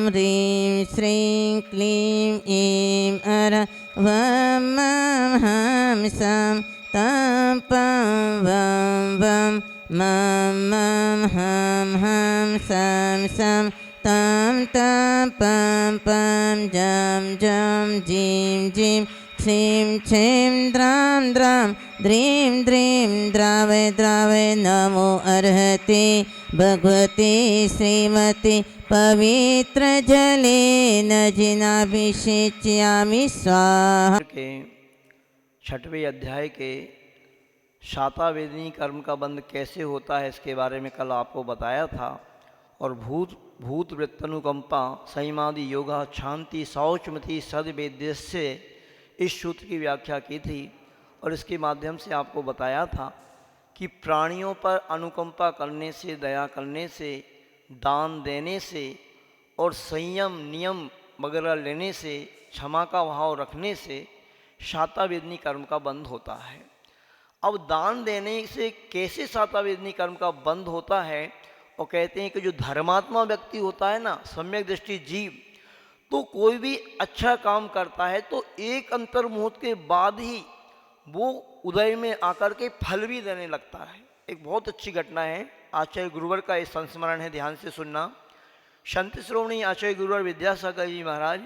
ह्रीं श्रीं क्लीं ऐं वं मं हं सं तं पं वं वं मं मं हं सं सं तं तं पं पं जं जं जीं जीं क्षीं क्षीं द्रां द्रां द्रीं द्रीं द्रावय द्रावय नमो अर्हते भगवते श्रीमते पवित्र जलेन जिनाभिषेच्यामि स्वाहा। के 6वें अध्याय के शातावेदनी कर्म का बंध कैसे होता है इसके बारे में कल आपको बताया था। और भूत वृत्तनुकंपा संयमादि योगा शांति शौचमति सद्वेद्यस्य इस सूत्र की व्याख्या की थी। और इसके माध्यम से आपको बताया था कि प्राणियों पर अनुकंपा करने से, दया करने से, दान देने से और संयम नियम वगैरह लेने से, क्षमा का भाव रखने से शातावेदनी कर्म का बंध होता है। अब दान देने से कैसे शातावेदनी कर्म का बंध होता है, और कहते हैं कि जो धर्मात्मा व्यक्ति होता है ना, सम्यक दृष्टि जीव, तो कोई भी अच्छा काम करता है तो एक अंतर्मुहूर्त के बाद ही वो उदय में आकर के फल भी देने लगता है। एक बहुत अच्छी घटना है, आचार्य गुरुवर का एक संस्मरण है, ध्यान से सुनना। संत श्रोमणी आचार्य गुरुवर विद्यासागर जी महाराज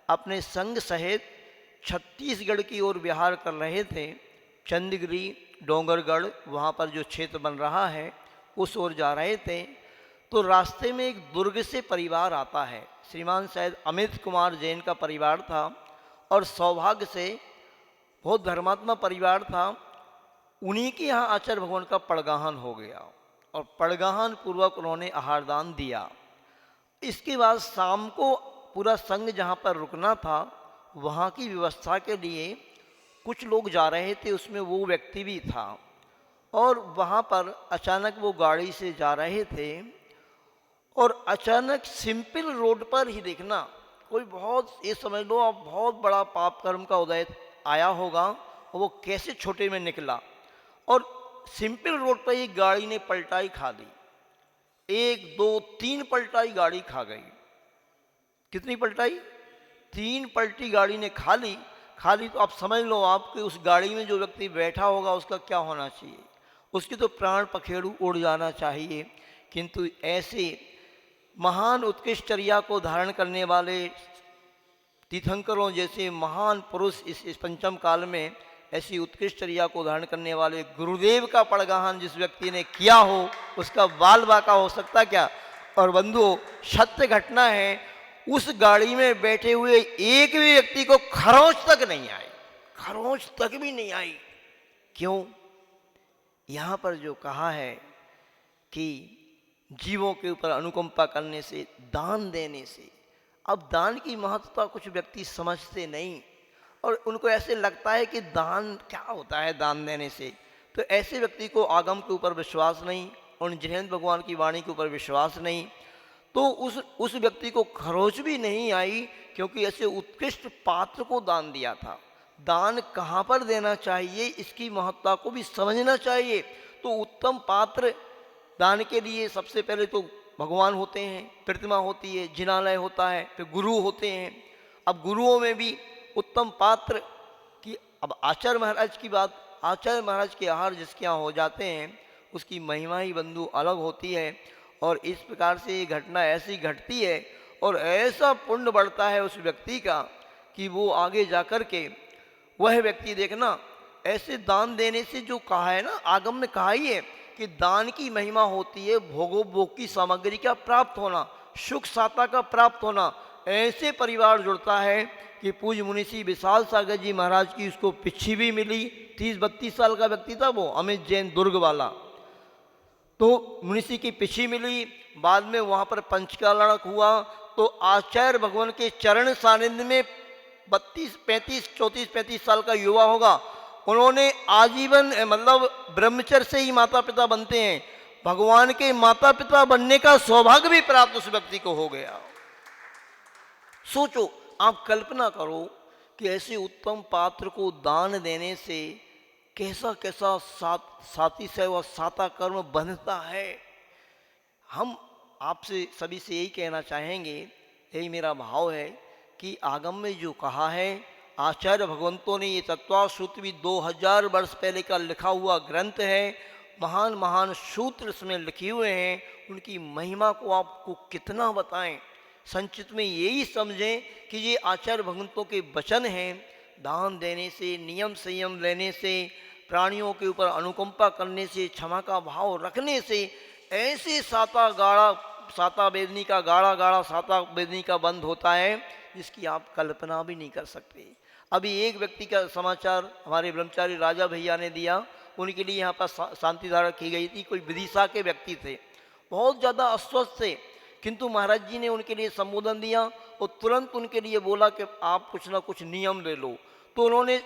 अपने संग सहित छत्तीसगढ़ की ओर विहार कर रहे थे। चंदगिरी डोंगरगढ़ वहाँ पर जो क्षेत्र बन रहा है उस ओर जा रहे थे। तो रास्ते में एक दुर्ग से परिवार आता है। श्रीमान शायद अमित कुमार जैन का परिवार था और सौभाग्य से बहुत धर्मात्मा परिवार था। उन्हीं के यहाँ आचार्य भगवान का पड़गाहन हो गया और पड़गाहन पूर्वक उन्होंने आहार दान दिया। इसके बाद शाम को पूरा संघ जहाँ पर रुकना था वहाँ की व्यवस्था के लिए कुछ लोग जा रहे थे, उसमें वो व्यक्ति भी था। और वहाँ पर अचानक वो गाड़ी से जा रहे थे और अचानक सिंपल रोड पर ही देखना कोई बहुत, ये समझ लो आप, बहुत बड़ा पाप कर्म का उदय आया होगा और वो कैसे छोटे में निकला। और सिंपल रोड पर ही गाड़ी ने पलटाई खा ली। 1 2 3 पलटाई गाड़ी खा गई। कितनी पलटाई? 3 पलटी गाड़ी ने खा ली तो आप समझ लो आपके उस गाड़ी में जो व्यक्ति बैठा होगा उसका क्या होना चाहिए। उसकी तो प्राण पखेरु उड़ जाना चाहिए। किंतु ऐसे महान उत्कृष्ट चर्या को धारण करने वाले तीर्थंकरों जैसे महान पुरुष इस पंचम काल में ऐसी उत्कृष्ट चर्या को धारण करने वाले गुरुदेव का पड़गाहन जिस व्यक्ति ने किया हो उसका बाल बाका हो सकता क्या। और बंधुओं, सत्य घटना है, उस गाड़ी में बैठे हुए एक भी व्यक्ति को खरोंच तक नहीं आई, खरोंच तक भी नहीं आई। क्यों? यहाँ पर जो कहा है कि जीवों के ऊपर अनुकंपा करने से, दान देने से। अब दान की महत्वता कुछ व्यक्ति समझते नहीं और उनको ऐसे लगता है कि दान क्या होता है, दान देने से। तो ऐसे व्यक्ति को आगम के ऊपर विश्वास नहीं, उन जिनेन्द्र भगवान की वाणी के ऊपर विश्वास नहीं, तो उस व्यक्ति को खरोच भी नहीं आई, क्योंकि ऐसे उत्कृष्ट पात्र को दान दिया था। दान कहाँ पर देना चाहिए इसकी महत्ता को भी समझना चाहिए। तो उत्तम पात्र दान के लिए सबसे पहले तो भगवान होते हैं, प्रतिमा होती है, जिनालय होता है, फिर गुरु होते हैं। अब गुरुओं में भी उत्तम पात्र की, अब आचार्य महाराज की बात, आचार्य महाराज के आहार जिसके यहाँ हो जाते हैं उसकी महिमा ही बंधु अलग होती है। और इस प्रकार से ये घटना ऐसी घटती है और ऐसा पुण्य बढ़ता है उस व्यक्ति का कि वो आगे जाकर के वह व्यक्ति देखना ऐसे दान देने से, जो कहा है ना, आगम में कहा ही है कि दान की महिमा होती है भोगोपभोग की सामग्री का प्राप्त होना, सुख साता का प्राप्त होना। ऐसे परिवार जुड़ता है कि पूज्य मुनिषी विशाल सागर जी महाराज की उसको पिछी भी मिली। 30-32 साल का व्यक्ति था वो, अमित जैन दुर्ग वाला। तो मुनिषी की पिछी मिली, बाद में वहाँ पर पंच का लड़क हुआ। तो आचार्य भगवान के चरण सानिध्य में 34-35 साल का युवा होगा, उन्होंने आजीवन मतलब ब्रह्मचर्य से ही माता पिता बनते हैं, भगवान के माता पिता बनने का सौभाग्य भी प्राप्त उस व्यक्ति को हो गया। सोचो, आप कल्पना करो कि ऐसे उत्तम पात्र को दान देने से कैसा कैसा साती सेवा साता कर्म बनता है। हम आपसे सभी से यही कहना चाहेंगे, यही मेरा भाव है कि आगम में जो कहा है, आचार्य भगवंतों ने ये तत्वासूत्र भी 2000 वर्ष पहले का लिखा हुआ ग्रंथ है, महान महान सूत्र इसमें लिखे हुए हैं, उनकी महिमा को आपको कितना बताएं। संचित में यही समझें कि ये आचार्य भगवंतों के वचन हैं। दान देने से, नियम संयम लेने से, प्राणियों के ऊपर अनुकंपा करने से, क्षमा का भाव रखने से ऐसे साता वेदनी का गाढ़ा गाढ़ा साता वेदनी का बंध होता है जिसकी आप कल्पना भी नहीं कर सकते। अभी एक व्यक्ति का समाचार हमारे ब्रह्मचारी राजा भैया ने दिया, उनके लिए यहाँ पर शांति धारा की गई थी। कोई विदिशा के व्यक्ति थे, बहुत ज़्यादा अस्वस्थ थे, किंतु महाराज जी ने उनके लिए संबोधन दिया और तुरंत उनके लिए बोला कि आप कुछ ना कुछ नियम ले लो। तो उन्होंने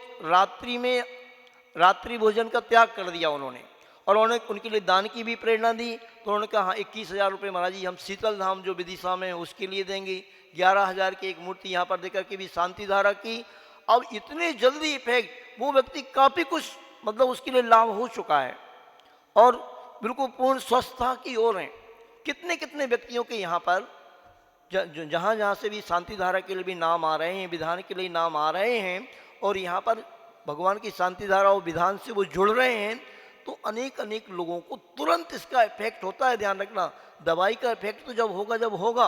रात्रि भोजन का त्याग कर दिया उन्होंने, और उन्होंने उनके लिए दान की भी प्रेरणा दी। तो उन्होंने कहा हाँ 21,000 रुपये महाराज जी हम शीतल धाम जो विदिशा में है उसके लिए देंगे। 11,000 की एक मूर्ति यहाँ पर देकर के भी शांति धारा की। अब इतने जल्दी इफेक्ट, वो व्यक्ति काफ़ी कुछ मतलब उसके लिए लाभ हो चुका है और बिल्कुल पूर्ण स्वस्थता की ओर हैं। कितने कितने व्यक्तियों के यहाँ पर जहाँ जहाँ से भी शांति धारा के लिए भी नाम आ रहे हैं, विधान के लिए नाम आ रहे हैं, और यहाँ पर भगवान की शांति धारा और विधान से वो जुड़ रहे हैं, तो अनेक अनेक लोगों को तुरंत इसका इफेक्ट होता है। ध्यान रखना, दवाई का इफेक्ट तो जब होगा,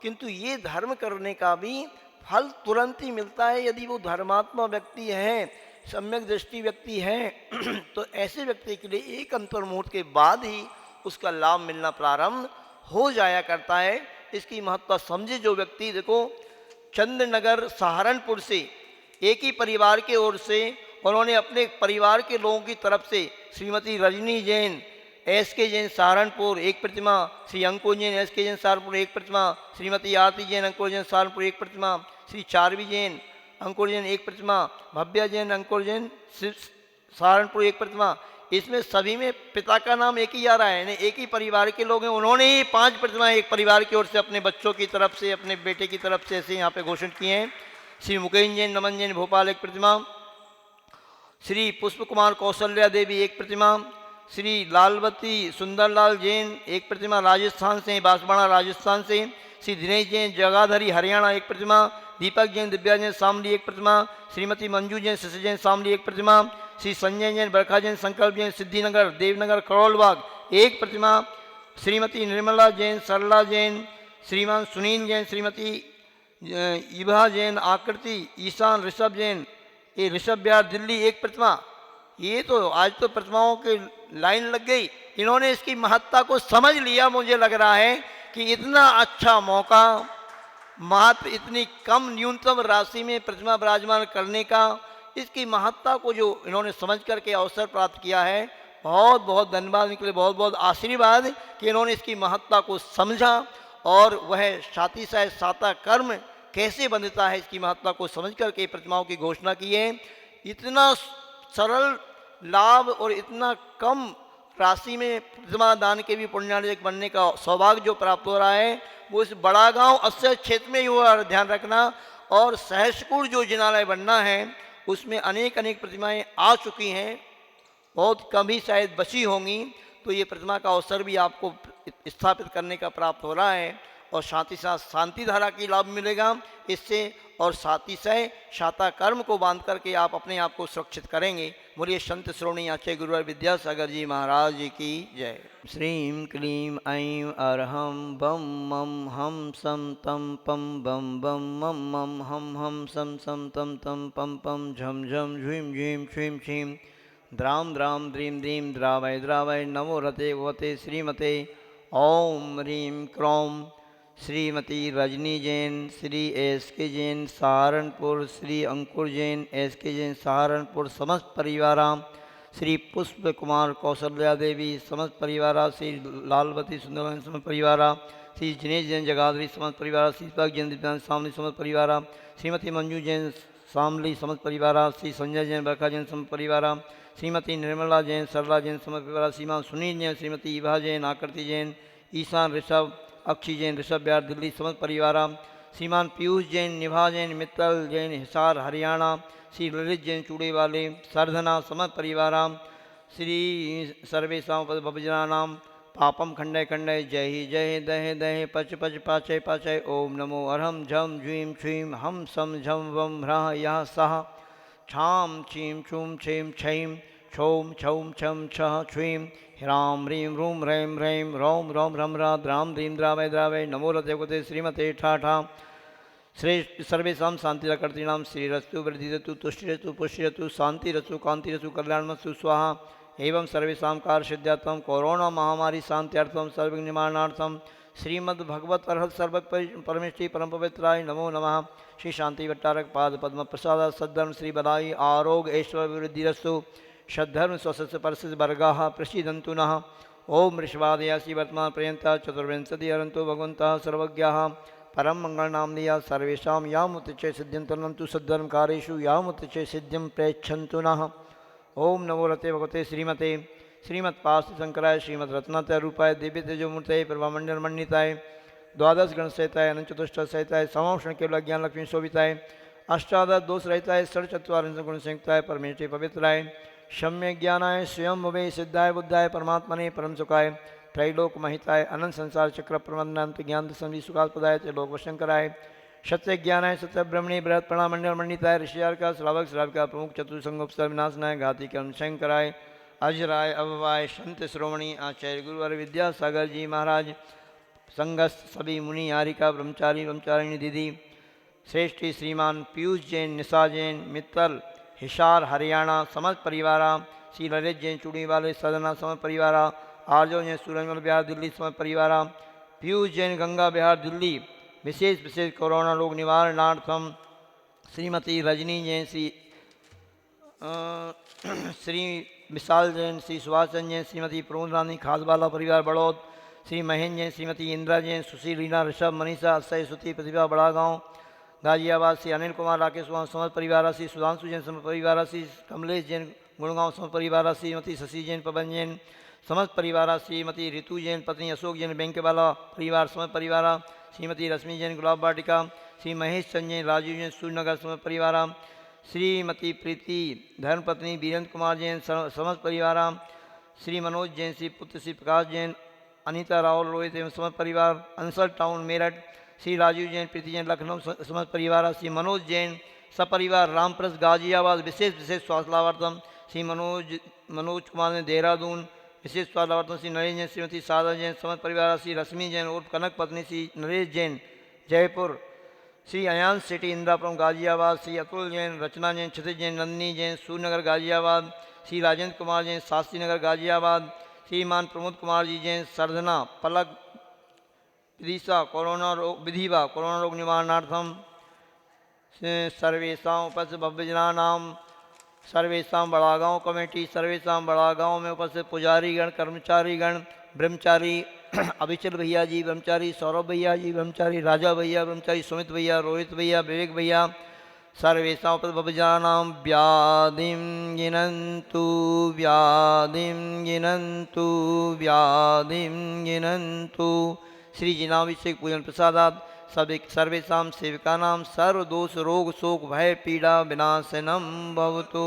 किंतु ये धर्म करने का भी फल तुरंत ही मिलता है यदि वो धर्मात्मा व्यक्ति है, सम्यक दृष्टि व्यक्ति है। तो ऐसे व्यक्ति के लिए एक अंतर्मुहूर्त के बाद ही उसका लाभ मिलना प्रारंभ हो जाया करता है। इसकी महत्ता समझे जो व्यक्ति। देखो, चंद्रनगर सहारनपुर से एक ही परिवार के ओर से उन्होंने अपने परिवार के लोगों की तरफ से श्रीमती रजनी जैन SK जैन सहारनपुर एक प्रतिमा, श्री अंकुर जैन SK जैन सहारनपुर एक प्रतिमा, श्रीमती आरती जैन अंकुर जैन सहारनपुर एक प्रतिमा, श्री चारवी जैन अंकुर जैन एक प्रतिमा, भव्या जैन अंकुर जैन सहारनपुर एक प्रतिमा। इसमें सभी में पिता का नाम एक ही आ रहा है, एक ही परिवार के लोग हैं। उन्होंने ही 5 प्रतिमा एक परिवार की ओर से अपने बच्चों की तरफ से, अपने बेटे की तरफ से ऐसे यहाँ पे घोषित किए हैं। श्री मुकेश जैन नमन जैन भोपाल एक प्रतिमा, श्री पुष्प कुमार कौशल्या देवी एक प्रतिमा, श्री लालवती सुंदरलाल जैन एक प्रतिमा राजस्थान से, बांसवाड़ा राजस्थान से, श्री दिनेश जैन जगाधरी हरियाणा एक प्रतिमा, दीपक जैन दिव्या जैन शामली एक प्रतिमा, श्रीमती मंजू जैन शशि जैन शामली एक प्रतिमा, श्री संजय जैन बरखा जैन संकल्प जैन सिद्धिनगर देवनगर करोलबाग एक प्रतिमा, श्रीमती निर्मला जैन सरला जैन, श्रीमान सुनील जैन, श्रीमती इभा जैन आकृति, ईशान ऋषभ जैन ये ऋषभ बिहार दिल्ली एक प्रतिमा। ये तो आज तो प्रतिमाओं की लाइन लग गई। इन्होंने इसकी महत्ता को समझ लिया। मुझे लग रहा है कि इतना अच्छा मौका, महत्व इतनी कम न्यूनतम राशि में प्रतिमा विराजमान करने का, इसकी महत्ता को जो इन्होंने समझ करके अवसर प्राप्त किया है, बहुत बहुत धन्यवाद इनके लिए, बहुत बहुत आशीर्वाद कि इन्होंने इसकी महत्ता को समझा और वह सातिशय साता कर्म कैसे बंधता है इसकी महत्ता को समझ करके प्रतिमाओं की घोषणा की है। इतना सरल लाभ और इतना कम राशि में प्रतिमा दान के भी पुण्यार्जक बनने का सौभाग्य जो प्राप्त हो रहा है, वो इस बड़ा गांव अस्य क्षेत्र में ही हुआ। ध्यान रखना। और सहसपुर जो जिनालय बनना है उसमें अनेक अनेक प्रतिमाएं आ चुकी हैं, बहुत कम ही शायद बची होंगी। तो ये प्रतिमा का अवसर भी आपको स्थापित करने का प्राप्त हो रहा है और साथ ही साथ शांति धारा की लाभ मिलेगा इससे, और साथ ही साथ शाता कर्म को बांध करके आप अपने आप को सुरक्षित करेंगे। बोलिए संत श्रोणी आचार्य गुरुवर विद्यासागर जी महाराज की जय। श्रीं क्लीं ऐं अरहं बम मम हम सम तम पम बम बम मम मम हम सम सम तम तम पम पम झम झम झीं झीं छीं छीं द्राम द्राम द्रीं द्रीं द्रावय द्रावय नमो रते वते श्रीमते ओम ह्रीं क्रों श्रीमती रजनी जैन, श्री SK जैन सहारनपुर, श्री अंकुर जैन SK जैन सहारनपुर समस्त परिवारा, श्री पुष्प कुमार कौशल्या देवी समस्त परिवारा, श्री लालवती सुंदर समस्त परिवारा, श्री जिनेश जैन जगाधरी समस्त परिवारा, श्री दीपक जैन दिव्यांग शामली समस्त परिवारा, श्रीमती मंजू जैन शामली समस्त परिवारा, श्री संजय जैन बरखा जैन समस्त परिवारा, श्रीमती निर्मला जैन सरला जैन समस्त परिवारा, श्रीमान सुनील जैन, श्रीमती इभा जैन आकृति जैन, ईशान ऋषभ अक्षी जैन ऋषभ बिहार दिल्ली समस्त परिवारा, श्रीमान पीयूष जैन निभा जैन मित्तल जैन हिसार हरियाणा, श्री ललित जैन चूड़े वाले सरधना समस्त परिवारा, श्री सर्वेशा भवजनानाम पापम खंडय खंडय जय दहे दहे पच पच पाचय पाचय। ओम नमो अरहम झम ज्वीं छ्वीं हम सम झम वम ह्रः यः सः छाम छीं छूं छीं छईं छौं छौं छं छः छ्वीं ह्रां ह्रीं ह्रूं ह्रैं ह्रैं रौं रौं ह्रं ह्रा द्रां द्रीं द्रावय द्रावय। नमो रते कुते श्रीमते ठाठा। श्रेष्ठ सर्वेषां शान्तिरकर्तॄणां श्रीरस्तु वृद्धिरतु तुष्टिरतु पुष्टिरतु शान्तिरस्तु कान्तिरस्तु कल्याणमस्तु स्वाहा। एवं सर्वेषां कार्यसिद्ध्यर्थं कोरोना महामारी शान्त्यर्थं सर्वविघ्न निवारणार्थं श्रीमद्भगवत अर्हत सर्वक परमेष्टि परम पवित्राय नमो नमः। श्री शांति भट्टारक पाद पद्म प्रसाद सद्धर्म श्री बदाई आरोग्य ऐश्वर्य वृद्धिरस्तु सद्धर्म स्वस्य परस्य वर्गाः प्रसीदन्तु नः। ओम ऋषवादयासी वर्तमान पर्यंत चतुर्विंशति अरंतो भगवन्तः सर्वज्ञाः परम मंगल नामनीया सर्वेषां यामुच्चै सिद्ध्यन्तनं तु सद्धर्म कार्येषु यामुच्चै सिद्धिं प्रेक्षन्तु नः। ओम नमो रते भगवते श्रीमते श्रीमत्पार्श्व शंकराय श्रीमद रत्नात्रय रूपाय दिव्य तेजोमूर्तये प्रभामंडल मंडिताय द्वादश गण सहिताय अनंत चतुष्ट सहिताय समावषण केवल ज्ञान लक्ष्मी शोभिताय अष्टादश दोष रहिताय षट्चत्वारिंश गुण संयुक्ताय परमेष्टि पवित्राय सम्यक ज्ञानाय स्वयं भवे सिद्धाय बुद्धाय परमात्मने परम सुखाय त्रैलोक महिताय अनंत संसार चक्र प्रबंधनांत ज्ञान संधि सुखास्पदाय लोक शंकराय सत्य ज्ञानाय सत्य ब्रह्मणि बृहत् प्रणामंडल मंडिताय ऋषियार का श्रावक श्राविका प्रमुख चतुर्संगोपसर विनाशनाय घाती कर्म शंकराय अजराय अभवाय संत श्रोमणी आचार्य गुरुवर विद्यासागर जी महाराज संगस्त सभी मुनि आरिका ब्रह्मचारी ब्रह्मचारिणी दीदी श्रेष्ठी श्रीमान पीयूष जैन निशा जैन मित्तल हिसार हरियाणा समस्त परिवारा श्री ललित जैन चूड़ी वाले सदना समस्त परिवारा आर्जो जैन सूरजमल बिहार दिल्ली समस्त परिवारा पीयूष जैन गंगा बिहार दिल्ली विशेष कोरोना रोग निवारणार्थम श्रीमती रजनी जैन श्री विशाल जैन श्री सुभाष चंद्र जैन श्रीमती प्रमोद रानी खासबाला परिवार बड़ौद श्री महेंद्र जैन श्रीमती इंदिरा जैन सुशील रीना ऋषभ मनीषा अक्षय सुती प्रतिभा बड़ागांव गाजियाबाद श्री अनिल कुमार राकेश कुमार समस्त परिवार श्री सुधांशु जैन समस्त परिवार श्री कमलेश जैन गुड़गांव समस्त परिवार श्रीमती शशि जैन पवन जैन समस्त परिवार श्रीमती ऋतु जैन पत्नी अशोक जैन बैंक वाला परिवार समस्त परिवार श्रीमती रश्मि जैन गुलाब वाटिका श्री महेश चंद जैन राजीव जैन सूर्यनगर समस्त परिवार श्रीमती प्रीति धर्मपत्नी वीरेंद्र कुमार जैन समस्त परिवार श्री मनोज जैन श्री पुत्र श्री प्रकाश जैन अनीता राहुल रोहित एवं समस्त परिवार अंसर टाउन मेरठ श्री राजीव जैन प्रीति जैन लखनऊ समस्त परिवार श्री मनोज जैन सपरिवार रामप्रस गाजियाबाद विशेष स्वास्थ्य लाभार्थम श्री मनोज कुमार ने देहरादून विशेष स्वास्थ्य लाभार्थम श्री नरेश जैन श्रीमती सादा जैन समस्त परिवार श्री रश्मि जैन उर्फ कनक पत्नी श्री नरेश जैन जयपुर श्री अयान सिटी इंदिरापुरम गाजियाबाद श्री अतुल जैन रचना जैन क्षितिज जैन नंदिनी जैन सूर्यनगर गाजियाबाद श्री राजेंद्र कुमार जैन शास्त्री नगर गाजियाबाद श्रीमान प्रमोद कुमार जी जैन सरधना पलक विदिशा कोरोना रोग निवारणार्थम सर्वेशा उपस्थित भव्यजनानां सर्वेशा बड़ागांव कमेटी सर्वेशा बड़ागांव में उपस्थित पुजारीगण कर्मचारीगण ब्रह्मचारी अभिचल भैया जी ब्रह्मचारी सौरभ भैया जी ब्रह्मचारी राजा भैया ब्रह्मचारी सुमित भैया रोहित भैया विवेक भैया सर्वेशा उपस्थित भव्यजनानां व्याधिं गिनन्तु श्री जिनाभिषेक पूजन प्रसादात सर्वेशा सेविकानां सर्वदोष रोग शोक भय पीड़ा विनाशनम भवतु।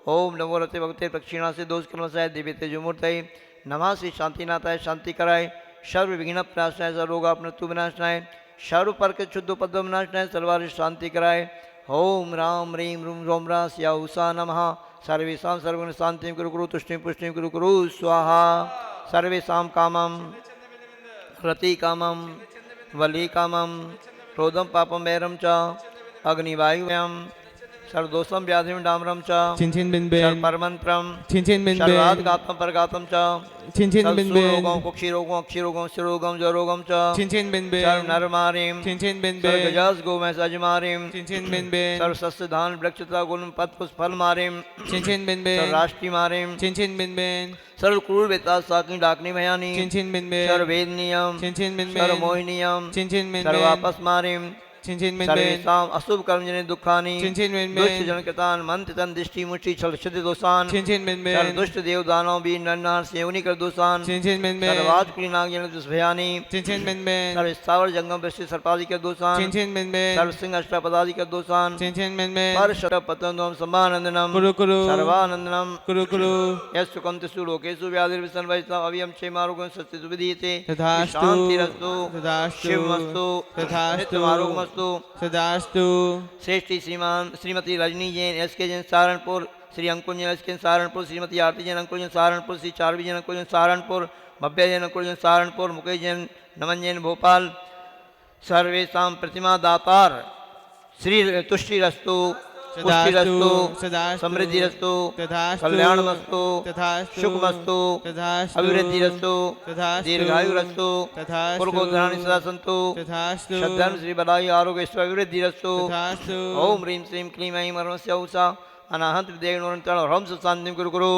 ओम नमो रते भगवते प्रक्षिणा से दोष कर्मसाय दिव्य तेजोमूर्तये नमः श्री शांतिनाथाय शांति कराय सर्व विघ्न प्रणाशनाय सर्वरोगा मृत्यु विनाशनाय सर्व पर के शुद्ध पद विनाशनाय सर्वारि शांति कराय। ओम राम ह्रीं रूम रोम रा स्या उषा नमः सर्वेषां सर्वगुण शांतिं कुरु कुरु तुष्टिं पुष्टिं कुरु कुरु स्वाहा। सर्वेषां कामं रति कामं वली कामं क्रोधं पापं वैरं च अग्निवायुव्यं सर्वदोषं व्याधिं डाम्रं च चिंचिन बिन बिन परमंत्रं चिंचिन बिन सर्वाद्घातं परघातं च चिंचिन बिन बिन रोगं कुक्षिरोगं अक्षिरोगं शिरोगं जरोगं च चिंचिन बिन बिन सर्व नरमारीं चिंचिन बिन बिन गजास गोमैस अजमारीं चिंचिन बिन बिन सर्व सस्य धान वृक्षता गुण पद पुष्प फल मारीं चिंचिन बिन सर्व बिन राष्ट्री मारीं चिंचिन बिन बिन सर्व क्रूर बेता साकी डाकनी भयानी चिंचिन बिन बिन सर्व वेद नियम चिंचिन बिन सर्व बिन मोहिनियम चिंचिन बिन सर्व बिन आपस मारीं छिन छिन बिन बिन सर्वेषाम् अशुभ कर्म जने दुखानि छिन छिन बिन दुष्ट बिन जन कृतान मंत्र तन दृष्टि मुष्टि छल क्षति दोषान छिन छिन बिन सर्व बिन दुष्ट देव दानव भी नरनार सेवनी कर दोषान छिन छिन बिन बिन सर्वाज कुली नाग जन दुष्भयानि छिन छिन बिन बिन सर्व स्थावर जंगम वृष्टि सर्पादि कर दोषान छिन छिन बिन बिन सर्व सिंह अष्टपदादि कर दोषान छिन छिन बिन बिन पर शत पतंगम समानंदनम कुरु कुरु सर्वानंदनम कुरु कुरु यस्तु कंतसु लोकेषु व्याधिर्विसन वैष्णव अभियम क्षेमारोगं सत्य विधीयते तथास्तु शांतिरस्तु तथास्तु शिवमस्तु तथास्तु नित्यमारोगमस्तु सदास्तु श्रेष्ठी श्रीमती रजनी जैन एस के जैन सहारनपुर श्री अंकुर जैन एस के सहारनपुर श्रीमती आरती जैन अंकुर जैन सहारनपुर श्री चारवी जैन अंकुर जैन सहारनपुर भव्य जैन अंकुर जैन सहारनपुर मुकेश जैन नमन जैन भोपाल सर्वेषां प्रतिमा दातार श्री तुष्टिरस्तु पुष्टिरस्तु सदास्तु समृद्धिरस्तु तथास्तु कल्याणमस्तु तथास्तु सुखमस्तु तथास्तु अभिवृद्धिरस्तु तथास्तु दीर्घायुरस्तु तथास्तु पुरुषोत्तराणि सदा सन्तु तथास्तु श्रद्धानु श्री बलायु आरोग्य अभिवृद्धिरस्तु तथास्तु ओम ह्रीं श्रीं क्लीं ऐं मर्मस्य औषा अनाहत विदेणुरन्तरण ह्रं शान्तिं कुरु कुरु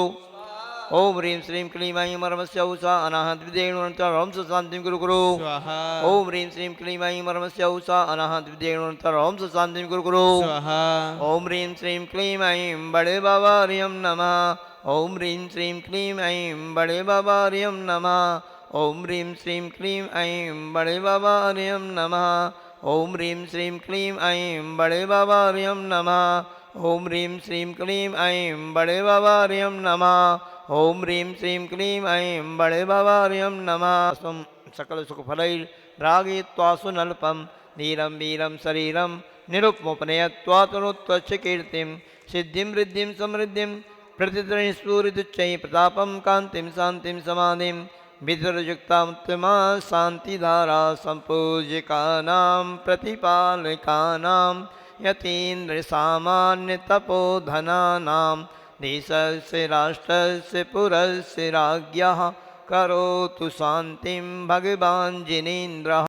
ओम ह्रीं श्रीं क्लीं ऐं मर्मस्य औषा अनाहत विदेणुरन्तरण ह्रं शान्तिं कुरु कुरु स्वाहा ओम ह्रीं श्रीं क्लीं ऐं मर्मस्य औषा अनाहत विदेणुरन्तरण ह्रं शान्तिं कुरु कुरु स्वाहा ओम ह्रीं श्रीं क्लीं ऐं बड़े बाबा हरियं नमः ओम ह्रीं श्रीं क्लीं ऐं बड़े बाबा हरियं नमः ओम ह्रीं श्रीं क्लीं ऐं बड़े बाबा हरियं नमः ओम ह्रीं श्रीं क्लीं ऐं बड़े बाबा हरियं नमः ओम ह्रीं श्रीं क्लीं ऐं बड़े बाबा हरियं नमः ओम ह्रीं श्रीं क्लीं ऐं बड़े बाबा हरियं नमः स्वं सकल सुखफलैर्रागयित्वा सुनल्पं धीरं वीरं शरीरं निरुपमुपनयत्वा तनुत्वच्च कीर्तिं सिद्धिं वृद्धिं समृद्धिं प्रतिद्रयस्फूरिदुच्चैः प्रतापं कान्तिं शान्तिं समाधिं विदुरयुक्तामुत्तमा शान्तिधारा सम्पूज्यकानां प्रतिपालकानां यतीन्द्रसामान्यतपोधनानां देशस्य राष्ट्रस्य पुरस्य राज्ञः करोतु शान्तिं भगवान् जिनेन्द्रः।